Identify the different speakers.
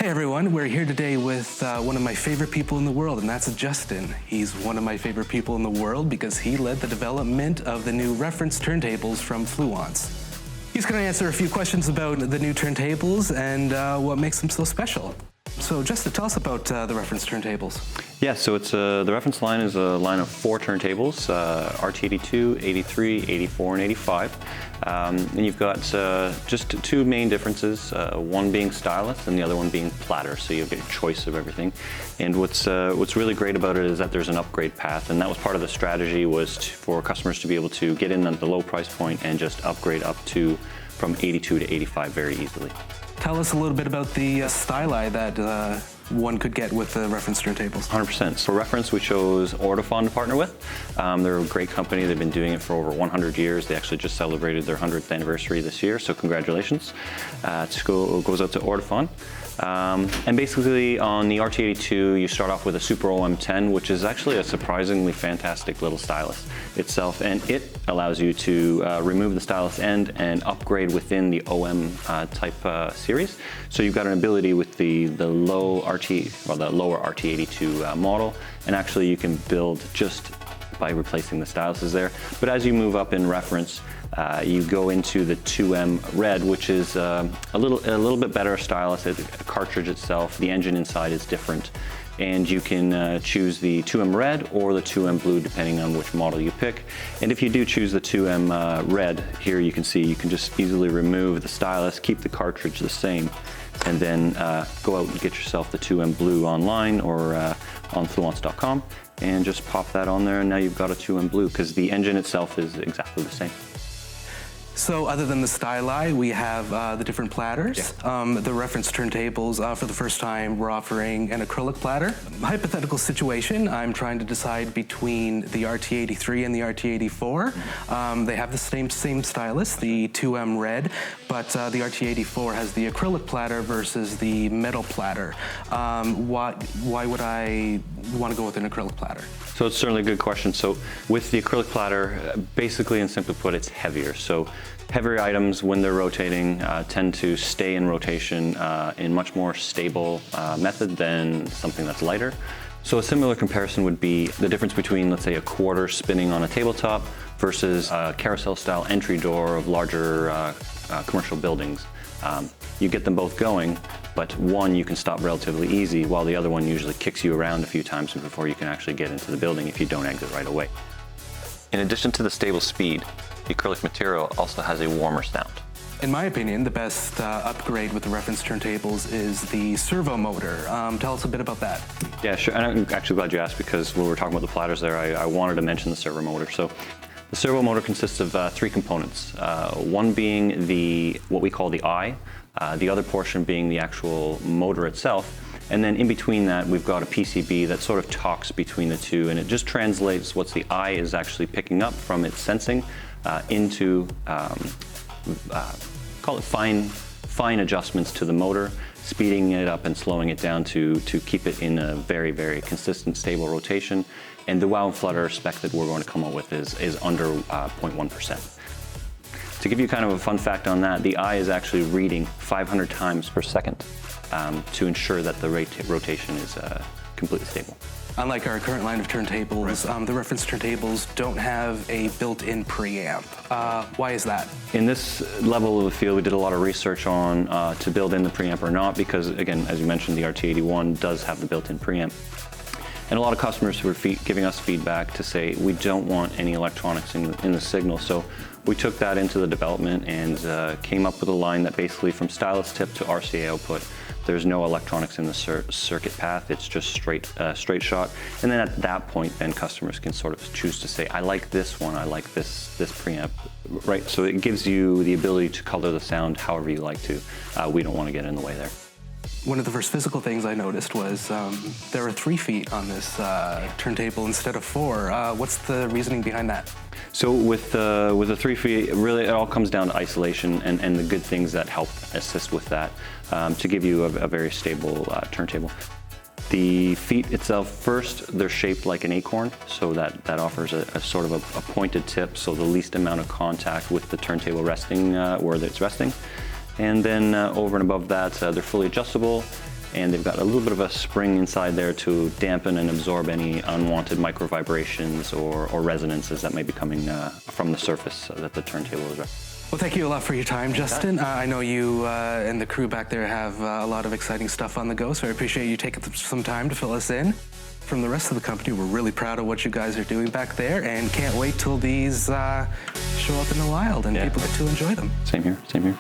Speaker 1: Hey everyone, we're here today with one of my favorite people in the world, and that's Justin. He's one of my favorite people in the world because he led the development of the new reference turntables from Fluance. He's going to answer a few questions about the new turntables and what makes them so special. So Justin, tell us about the reference turntables.
Speaker 2: Yeah, so it's the reference line is a line of 4 turntables, RT82, 83, 84, and 85. And you've got just 2 main differences, one being Stylus and the other one being Platter, so you get a choice of everything. And what's really great about it is that there's an upgrade path, and that was part of the strategy, was for customers to be able to get in at the low price point and just upgrade up to from 82 to 85 very easily.
Speaker 1: Tell us a little bit about the styli that one could get with the reference turntables.
Speaker 2: 100%. So reference, we chose Ortofon to partner with. They're a great company. They've been doing it for over 100 years. They actually just celebrated their 100th anniversary this year, so congratulations. It goes out to Ortofon. And basically on the RT82, you start off with a Super OM10, which is actually a surprisingly fantastic little stylus itself, and it allows you to remove the stylus end and upgrade within the OM type series. So you've got an ability with the lower RT82 model, and actually you can build just by replacing the styluses there. But as you move up in reference, you go into the 2M red, which is a little bit better stylus. The cartridge itself, the engine inside is different, and you can choose the 2M red or the 2M blue depending on which model you pick. And if you do choose the 2M red, here you can see you can just easily remove the stylus, keep the cartridge the same, and then go out and get yourself the 2M blue online or on Fluance.com, and just pop that on there, and now you've got a 2M blue because the engine itself is exactly the same.
Speaker 1: So other than the styli, we have the different platters. Yeah. The reference turntables, for the first time, we're offering an acrylic platter. Hypothetical situation, I'm trying to decide between the RT83 and the RT84. They have the same stylus, the 2M red, but the RT84 has the acrylic platter versus the metal platter. Why would I want to go with an acrylic platter?
Speaker 2: So it's certainly a good question. So with the acrylic platter, basically and simply put, it's heavier. So heavier items, when they're rotating, tend to stay in rotation in much more stable method than something that's lighter. So a similar comparison would be the difference between, let's say, a quarter spinning on a tabletop versus a carousel-style entry door of larger commercial buildings. You get them both going, but one you can stop relatively easy, while the other one usually kicks you around a few times before you can actually get into the building if you don't exit right away. In addition to the stable speed, the acrylic material also has a warmer sound.
Speaker 1: In my opinion, the best upgrade with the reference turntables is the Servo Motor. Tell us a bit about that. Yeah,
Speaker 2: sure. And I'm actually glad you asked, because when we were talking about the platters there, I wanted to mention the Servo Motor. So the Servo Motor consists of 3 components. One being what we call the eye, the other portion being the actual motor itself. And then in between that, we've got a PCB that sort of talks between the two, and it just translates what the eye is actually picking up from its sensing into, call it fine adjustments to the motor, speeding it up and slowing it down to keep it in a very, very consistent, stable rotation. And the wow and flutter spec that we're going to come up with is under 0.1%. To give you kind of a fun fact on that, the eye is actually reading 500 times per second to ensure that the rotation is completely stable.
Speaker 1: Unlike our current line of turntables, right, the reference turntables don't have a built-in preamp. Why is that? In
Speaker 2: this level of the field, we did a lot of research on to build in the preamp or not, because again, as you mentioned, the RT81 does have the built-in preamp. And a lot of customers were giving us feedback to say, we don't want any electronics in the signal. So we took that into the development and came up with a line that basically from stylus tip to RCA output, there's no electronics in the circuit path. It's just straight shot. And then at that point, then customers can sort of choose to say, I like this one, I like this preamp, right? So it gives you the ability to color the sound however you like to. We don't want to get in the way there.
Speaker 1: One of the first physical things I noticed was there are 3 feet on this turntable instead of 4. What's the reasoning behind that?
Speaker 2: So with the 3 feet, really it all comes down to isolation and the good things that help assist with that to give you a very stable turntable. The feet itself, first, they're shaped like an acorn, so that offers a sort of a pointed tip, so the least amount of contact with the turntable resting where it's resting. And then over and above that, they're fully adjustable. and they've got a little bit of a spring inside there to dampen and absorb any unwanted micro vibrations or resonances that may be coming from the surface that the turntable is.
Speaker 1: Well, thank you a lot for your time, Justin. I know you and the crew back there have a lot of exciting stuff on the go, so I appreciate you taking some time to fill us in. From the rest of the company, we're really proud of what you guys are doing back there and can't wait till these show up in the wild and people get to enjoy them.
Speaker 2: Same here, same here.